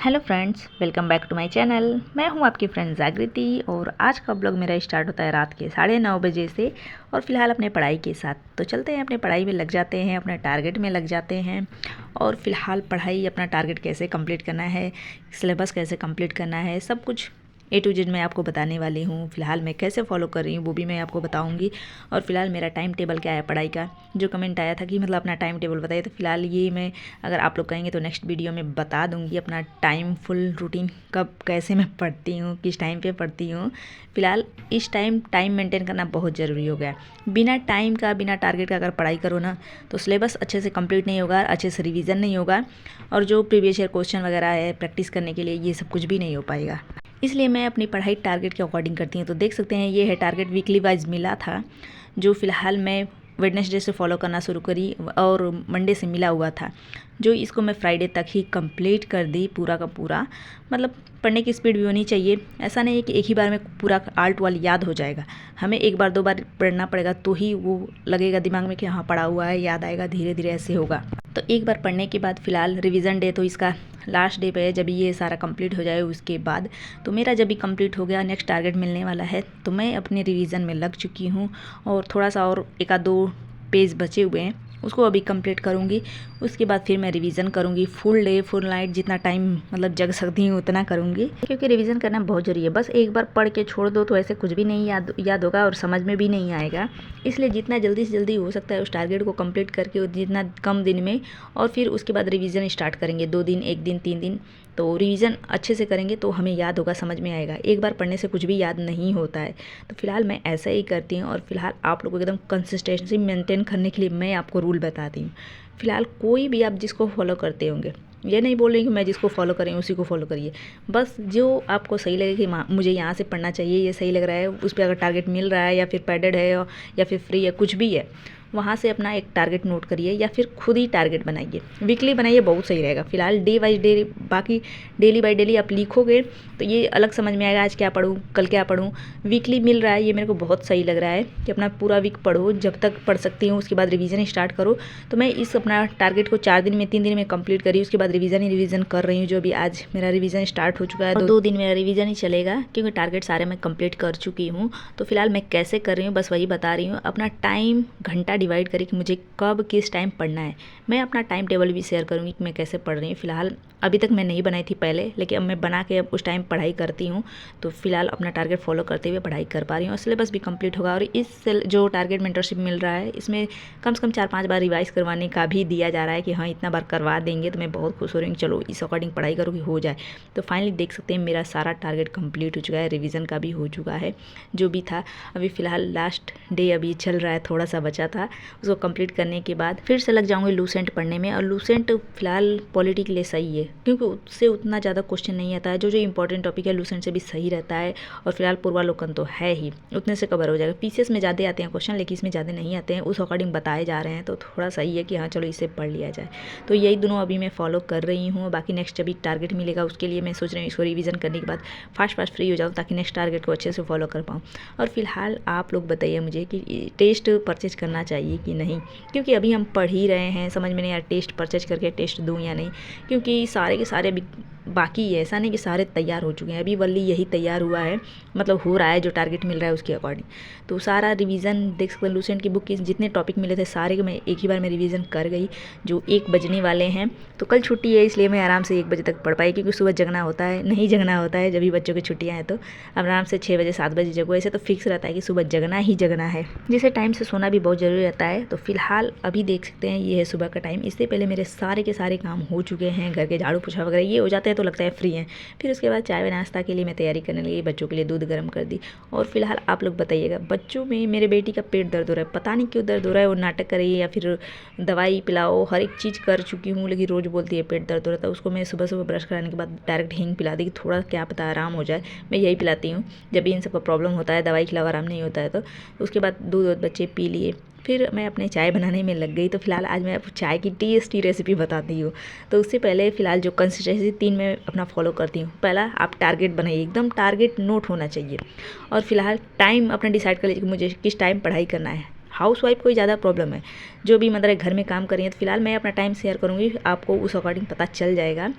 Hello friends, welcome back to my channel. मैं हूं आपकी फ्रेंड जागृति और आज का ब्लॉग मेरा स्टार्ट होता है रात के 9:30 बजे से और फिलहाल अपने पढ़ाई के साथ। तो चलते हैं, अपने पढ़ाई में लग जाते हैं, अपने टारगेट में लग जाते हैं। और फिलहाल पढ़ाई, अपना टारगेट कैसे कंप्लीट करना है, सिलेबस कैसे कंप्लीट करना है, सब कुछ A to Z मैं आपको बताने वाली हूँ। फ़िलहाल मैं कैसे फॉलो कर रही हूँ वो भी मैं आपको बताऊँगी। और फिलहाल मेरा टाइम टेबल क्या है पढ़ाई का, जो कमेंट आया था कि मतलब अपना टाइम टेबल बताइए, तो फिलहाल ये मैं, अगर आप लोग कहेंगे तो नेक्स्ट वीडियो में बता दूँगी अपना टाइम फुल रूटीन कब कैसे मैं पढ़ती हूँ, किस टाइम पे पढ़ती हूँ। फ़िलहाल इस टाइम मेंटेन करना बहुत ज़रूरी हो गया है। बिना टाइम का, बिना टारगेट का अगर पढ़ाई करो ना तो सिलेबस अच्छे से कंप्लीट नहीं होगा, अच्छे से रिवीजन नहीं होगा और जो प्रीवियस ईयर क्वेश्चन वगैरह है प्रैक्टिस करने के लिए, ये सब कुछ भी नहीं हो पाएगा। इसलिए मैं अपनी पढ़ाई टारगेट के अकॉर्डिंग करती हूँ। तो देख सकते हैं, ये है टारगेट, वीकली वाइज मिला था, जो फ़िलहाल मैं वेडनेसडे से फॉलो करना शुरू करी और मंडे से मिला हुआ था, जो इसको मैं फ्राइडे तक ही कंप्लीट कर दी पूरा का पूरा। मतलब पढ़ने की स्पीड भी होनी चाहिए, ऐसा नहीं है कि एक ही बार में पूरा आर्ट वाल याद हो जाएगा। हमें एक बार दो बार पढ़ना पड़ेगा तो ही वो लगेगा दिमाग में कि हाँ पढ़ा हुआ है, याद आएगा, धीरे धीरे ऐसे होगा। तो एक बार पढ़ने के बाद फ़िलहाल रिवीजन डे तो इसका लास्ट डे पे है, जब ये सारा कंप्लीट हो जाए उसके बाद। तो मेरा जब भी कंप्लीट हो गया, नेक्स्ट टारगेट मिलने वाला है, तो मैं अपने रिवीजन में लग चुकी हूँ और थोड़ा सा और एक आध दो पेज बचे हुए हैं, उसको अभी कंप्लीट करूँगी। उसके बाद फिर मैं रिवीजन करूँगी, फुल डे फुल नाइट जितना टाइम मतलब जग सकती हूँ उतना करूँगी, क्योंकि रिवीजन करना बहुत ज़रूरी है। बस एक बार पढ़ के छोड़ दो तो ऐसे कुछ भी नहीं याद होगा और समझ में भी नहीं आएगा। इसलिए जितना जल्दी से जल्दी हो सकता है उस टारगेट को कंप्लीट करके जितना कम दिन में, और फिर उसके बाद रिवीजन स्टार्ट करेंगे। 2 दिन, 1 दिन, 3 दिन, तो रिवीजन अच्छे से करेंगे तो हमें याद होगा, समझ में आएगा। एक बार पढ़ने से कुछ भी याद नहीं होता है। तो फिलहाल मैं ऐसा ही करती हूँ और फिलहाल आप लोगों को एकदम कंसिस्टेंसी मेंटेन करने के लिए मैं आपको रूल बताती हूँ। फिलहाल कोई भी आप जिसको फॉलो करते होंगे, ये नहीं बोल रही कि मैं जिसको फॉलो करें उसी को फॉलो करिए। बस जो आपको सही लगे कि मुझे यहाँ से पढ़ना चाहिए, ये सही लग रहा है, उस पर अगर टारगेट मिल रहा है या फिर पैडेड है या फिर फ्री है, कुछ भी है, वहाँ से अपना एक टारगेट नोट करिए या फिर खुद ही टारगेट बनाइए। वीकली बनाइए, बहुत सही रहेगा। फिलहाल डे वाइज डे, बाकी डेली बाय डेली आप लिखोगे तो ये अलग समझ में आएगा, आज क्या पढ़ूँ, कल क्या पढ़ूँ। वीकली मिल रहा है, ये मेरे को बहुत सही लग रहा है कि अपना पूरा वीक पढ़ो, जब तक पढ़ सकती हूँ उसके बाद रिवीजन स्टार्ट करो। तो मैं इस अपना टारगेट को 4 दिन में, 3 दिन में कंप्लीट करी, उसके बाद रिवीजन ही रिवीजन कर रही हूँ। जो अभी आज मेरा रिवीजन स्टार्ट हो चुका है, 2 दिन मेरा रिवीजन ही चलेगा, क्योंकि टारगेट सारे मैं कंप्लीट कर चुकी हूँ। तो फिलहाल मैं कैसे कर रही हूँ बस वही बता रही हूँ। अपना टाइम घंटा डिवाइड करें कि मुझे कब किस टाइम पढ़ना है। मैं अपना टाइम टेबल भी शेयर करूँगी कि मैं कैसे पढ़ रही हूँ। फिलहाल अभी तक मैं नहीं बनाई थी पहले, लेकिन अब मैं बना के अब उस टाइम पढ़ाई करती हूँ। तो फिलहाल अपना टारगेट फॉलो करते हुए पढ़ाई कर पा रही हूँ और सिलेबस भी कंप्लीट होगा। और इस जो टारगेट मेंटरशिप मिल रहा है, इसमें कम से कम 4-5 बार रिवाइज करवाने का भी दिया जा रहा है कि हाँ इतना बार करवा देंगे। तो मैं बहुत खुश हो रही हूँ, चलो इस अकॉर्डिंग पढ़ाई करो कि हो जाए। तो फाइनली देख सकते हैं मेरा सारा टारगेट कंप्लीट हो चुका है, रिवीजन का भी हो चुका है जो भी था। अभी फ़िलहाल लास्ट डे अभी चल रहा है, थोड़ा सा बचा था, उसको कंप्लीट करने के बाद फिर से लग जाऊँगी लूसेंट पढ़ने में। और लूसेंट फिलहाल पॉलिटी के लिए सही है, क्योंकि उससे उतना ज़्यादा क्वेश्चन नहीं आता है। जो इंपॉर्टेंट टॉपिक है लूसेंट से भी सही रहता है। और फिलहाल पूर्वालोकन तो है ही, उतने से कवर हो जाएगा। पीसीएस में ज़्यादा आते हैं क्वेश्चन, लेकिन इसमें ज़्यादा नहीं आते हैं, उस अकॉर्डिंग बताए जा रहे हैं। तो थोड़ा सही है कि हाँ चलो इसे पढ़ लिया जाए। तो यही दोनों अभी मैं फॉलो कर रही हूँ। बाकी नेक्स्ट अभी टारगेट मिलेगा, उसके लिए मैं सोच रही हूँ इसको रिवीजन करने के बाद फास्ट फ्री हो जाऊँ, ताकि नेक्स्ट टारगेट को अच्छे से फॉलो कर पाऊँ। और फिलहाल आप लोग बताइए मुझे कि टेस्ट परचेज करना चाहिए कि नहीं, क्योंकि अभी हम पढ़ ही रहे हैं, समझ में नहीं यार टेस्ट परचेज करके टेस्ट दूँ या नहीं। क्योंकि सारे के सारे बाकी है, ऐसा नहीं कि सारे तैयार हो चुके हैं। अभी वल्ली यही तैयार हुआ है, मतलब हो रहा है, जो टारगेट मिल रहा है उसके अकॉर्डिंग। तो सारा रिवीजन देख सकते हैं, लूसेंट की बुक के जितने टॉपिक मिले थे सारे के मैं एक ही बार में रिवीजन कर गई, जो 1 बजने वाले हैं। तो कल छुट्टी है, इसलिए मैं आराम से 1 बजे तक पढ़ पाई, क्योंकि सुबह जगना होता है, नहीं जगना होता है जब भी बच्चों की छुट्टियाँ हैं। तो आराम से 6 बजे 7 बजे जगो, ऐसे तो फिक्स रहता है कि सुबह जगना ही जगना है, जिसे टाइम से सोना भी बहुत ज़रूरी रहता है। तो फिलहाल अभी देख सकते हैं ये है सुबह का टाइम। इससे पहले मेरे सारे के सारे काम हो चुके हैं, घर के झाड़ू पोछा वगैरह ये हो जाते हैं तो लगता है फ्री हैं। फिर उसके बाद चाय व नाश्ता के लिए मैं तैयारी करने लगी, बच्चों के लिए दूध गर्म कर दी। और फिलहाल आप लोग बताइएगा, बच्चों में मेरे बेटी का पेट दर्द हो रहा है, पता नहीं क्यों दर्द हो रहा है। वो नाटक कर रही है या फिर दवाई पिलाओ, हर एक चीज़ कर चुकी हूँ, लेकिन रोज़ बोलती है पेट दर्द हो रहा था। उसको मैं सुबह सुबह ब्रश कराने के बाद डायरेक्ट हींग पिला दी, थोड़ा क्या पता आराम हो जाए। मैं यही पिलाती हूँ जब भी इन सब का प्रॉब्लम होता है, दवाई खिलाओ आराम नहीं होता है। तो उसके बाद दूध बच्चे पी लिए, फिर मैं अपने चाय बनाने में लग गई। तो फिलहाल आज मैं आपको चाय की टेस्टी रेसिपी बताती हूँ। तो उससे पहले फ़िलहाल जो कंसिस्टेंसी 3 मैं अपना फॉलो करती हूँ। पहला, आप टारगेट बनाइए, एकदम टारगेट नोट होना चाहिए। और फिलहाल टाइम अपना डिसाइड कर लीजिए कि मुझे किस टाइम पढ़ाई करना है। हाउसवाइफ को ही ज़्यादा प्रॉब्लम है, जो भी मतलब घर में काम कर रही है। तो फिलहाल मैं अपना टाइम शेयर करूँगी, आपको उस अकॉर्डिंग पता चल जाएगा।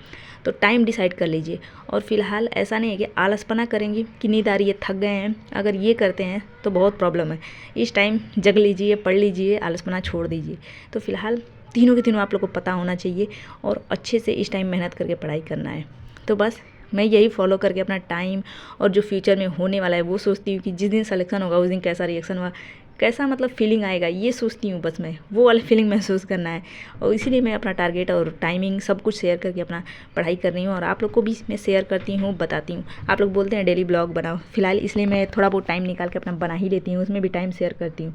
तो टाइम डिसाइड कर लीजिए। और फिलहाल ऐसा नहीं है कि आलसपना करेंगी कि नींद आ रही है, थक गए हैं, अगर ये करते हैं तो बहुत प्रॉब्लम है। इस टाइम जग लीजिए, पढ़ लीजिए, आलसपना छोड़ दीजिए। तो फिलहाल तीनों के तीनों आप लोग को पता होना चाहिए और अच्छे से इस टाइम मेहनत करके पढ़ाई करना है। तो बस मैं यही फॉलो करके अपना टाइम और जो फ्यूचर में होने वाला है वो सोचती हूँ कि जिस दिन सिलेक्शन होगा उस दिन कैसा रिएक्शन हुआ, कैसा मतलब फीलिंग आएगा, ये सोचती हूँ। बस मैं वो वाली फीलिंग महसूस करना है और इसीलिए मैं अपना टारगेट और टाइमिंग सब कुछ शेयर करके अपना पढ़ाई कर रही हूँ और आप लोग को भी मैं शेयर करती हूँ, बताती हूँ। आप लोग बोलते हैं डेली ब्लॉग बनाओ, फिलहाल इसलिए मैं थोड़ा बहुत टाइम निकाल के अपना बना ही लेती हूँ, उसमें भी टाइम शेयर करती हूँ।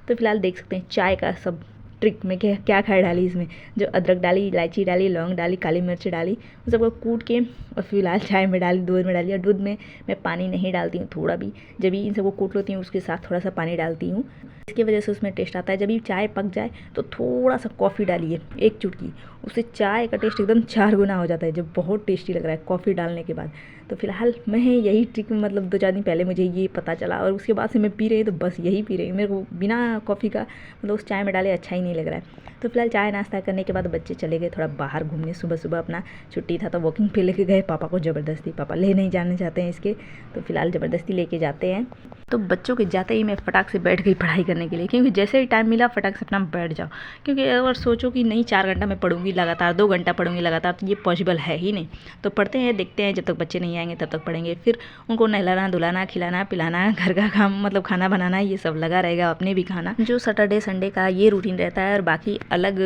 तो फिलहाल देख सकते हैं चाय का सब ट्रिक में क्या क्या खा डाली इसमें, जो अदरक डाली, इलायची डाली, लौंग डाली, काली मिर्च डाली, उन सबको कूट के और फिलहाल चाय में डाली, दूध में डाली। और दूध में मैं पानी नहीं डालती हूँ, थोड़ा भी, जब भी इन सबको कूट लेती हूँ उसके साथ थोड़ा सा पानी डालती हूँ, इसकी वजह से उसमें टेस्ट आता है। जब भी चाय पक जाए तो थोड़ा सा कॉफ़ी डालिए, एक चुटकी, उससे चाय का टेस्ट एकदम 4 गुना हो जाता है, जो बहुत टेस्टी लग रहा है कॉफ़ी डालने के बाद। तो फिलहाल मैं यही ट्रिक मतलब 2-4 दिन पहले मुझे ये पता चला और उसके बाद से मैं पी रही हूँ, तो बस यही पी रही हूँ। मेरे को बिना कॉफ़ी का मतलब उस चाय में डाले अच्छा ही नहीं लग रहा है। तो फिलहाल चाय नाश्ता करने के बाद बच्चे चले गए थोड़ा बाहर घूमने, सुबह सुबह अपना छुट्टी था तो वॉकिंग पे लेके गए पापा को ज़बरदस्ती, पापा ले नहीं जाने चाहते हैं इसके, तो फिलहाल ज़बरदस्ती लेके जाते हैं। तो बच्चों के जाते ही मैं फटाक से बैठ गई पढ़ाई करने के लिए, क्योंकि जैसे ही टाइम मिला फटाक से अपना बैठ जाओ। क्योंकि अगर सोचो कि नहीं 4 घंटा मैं पढ़ूंगी लगातार, 2 घंटा पढ़ूंगी लगातार, तो ये पॉसिबल है ही नहीं। तो पढ़ते हैं, देखते हैं, जब तक बच्चे नहीं आएंगे तब तक पढ़ेंगे। फिर उनको नहलाना धुलाना, खिलाना पिलाना, घर का काम मतलब खाना बनाना, ये सब लगा रहेगा, अपने भी खाना। जो सैटरडे संडे का ये रूटीन रहता है और बाकी अलग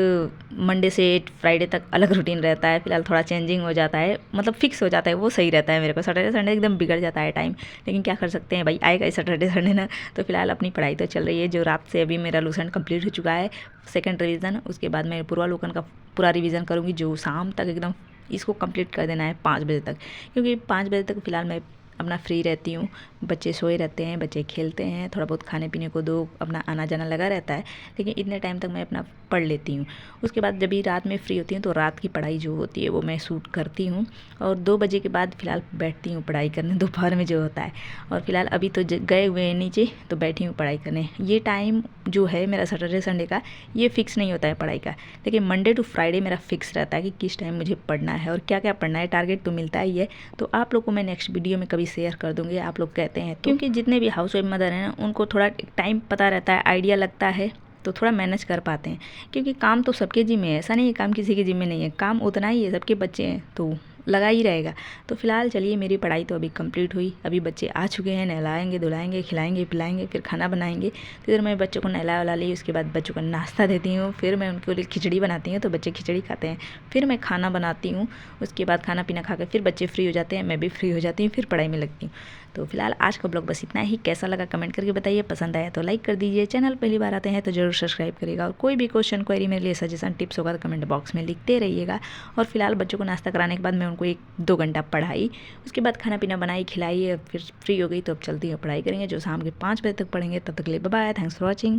मंडे से फ्राइडे तक अलग रूटीन रहता है। फिलहाल थोड़ा चेंजिंग हो जाता है, मतलब फिक्स हो जाता है, वो सही रहता है। मेरे को सैटरडे संडे एकदम बिगड़ जाता है टाइम, लेकिन क्या कर सकते हैं भाई, आएगा ही सैटरडे संडे ना। तो फिलहाल अपनी पढ़ाई तो चल रही है, जो रात से अभी मेरा लूसेंट कंप्लीट हो चुका है, सेकंड रिवीजन। उसके बाद मैं पूर्वालोकन का पूरा रिवीजन करूँगी, जो शाम तक एकदम इसको कंप्लीट कर देना है 5 बजे तक, क्योंकि 5 बजे तक फिलहाल मैं अपना फ्री रहती हूँ। बच्चे सोए रहते हैं, बच्चे खेलते हैं, थोड़ा बहुत खाने पीने को दो, अपना आना जाना लगा रहता है, लेकिन इतने टाइम तक मैं अपना पढ़ लेती हूँ। उसके बाद जब भी रात में फ्री होती हूँ तो रात की पढ़ाई जो होती है वो मैं शूट करती हूँ और 2 बजे के बाद फिलहाल बैठती हूँ पढ़ाई करने, दोपहर में जो होता है। और फिलहाल अभी तो गए हुए हैं नीचे, तो बैठी हूँ पढ़ाई करने। ये टाइम जो है मेरा सैटरडे संडे का, ये फिक्स नहीं होता है पढ़ाई का, लेकिन मंडे टू फ्राइडे मेरा फिक्स रहता है कि किस टाइम मुझे पढ़ना है और क्या क्या पढ़ना है। टारगेट तो मिलता ही है, तो आप लोग को मैं नेक्स्ट वीडियो में कभी शेयर कर दूँगी, आप लोग कहते हैं तो। क्योंकि जितने भी हाउस वाइफ मदर हैं ना, उनको थोड़ा टाइम पता रहता है, आइडिया लगता है, तो थोड़ा मैनेज कर पाते हैं। क्योंकि काम तो सबके जिम्मे है, ऐसा नहीं है काम किसी के जिम्मे नहीं है, काम उतना ही है, सबके बच्चे हैं तो लगा ही रहेगा। तो फिलहाल चलिए, मेरी पढ़ाई तो अभी कंप्लीट हुई, अभी बच्चे आ चुके हैं, नहलाएंगे धुलाएंगे, खिलाएंगे पिलाएंगे, फिर खाना बनाएंगे। फिर मैं बच्चों को नहला वला ली, उसके बाद बच्चों को नाश्ता देती हूँ, फिर मैं उनके लिए खिचड़ी बनाती हूँ, तो बच्चे खिचड़ी खाते हैं। फिर मैं खाना बनाती हूँ, उसके बाद खाना पीना खा के फिर बच्चे फ्री हो जाते हैं, मैं भी फ्री हो जाती हूँ, फिर पढ़ाई में लगती हूँ। तो फिलहाल आज का ब्लॉग बस इतना ही। कैसा लगा कमेंट करके बताइए, पसंद आया तो लाइक कर दीजिए, चैनल पहली बार आते हैं तो जरूर सब्सक्राइब करिएगा। और कोई भी क्वेश्चन क्वेरी मेरे लिए सजेशन टिप्स होगा तो कमेंट बॉक्स में लिखते रहिएगा। और फिलहाल बच्चों को नाश्ता कराने के बाद मैं उनको 1-2 घंटा पढ़ाई, उसके बाद खाना पीना बनाई खिलाई, फिर फ्री हो गई तो अब चलती है पढ़ाई करेंगे, जो शाम के 5 बजे तक पढ़ेंगे। तब तक के लिए bye bye, thanks for watching.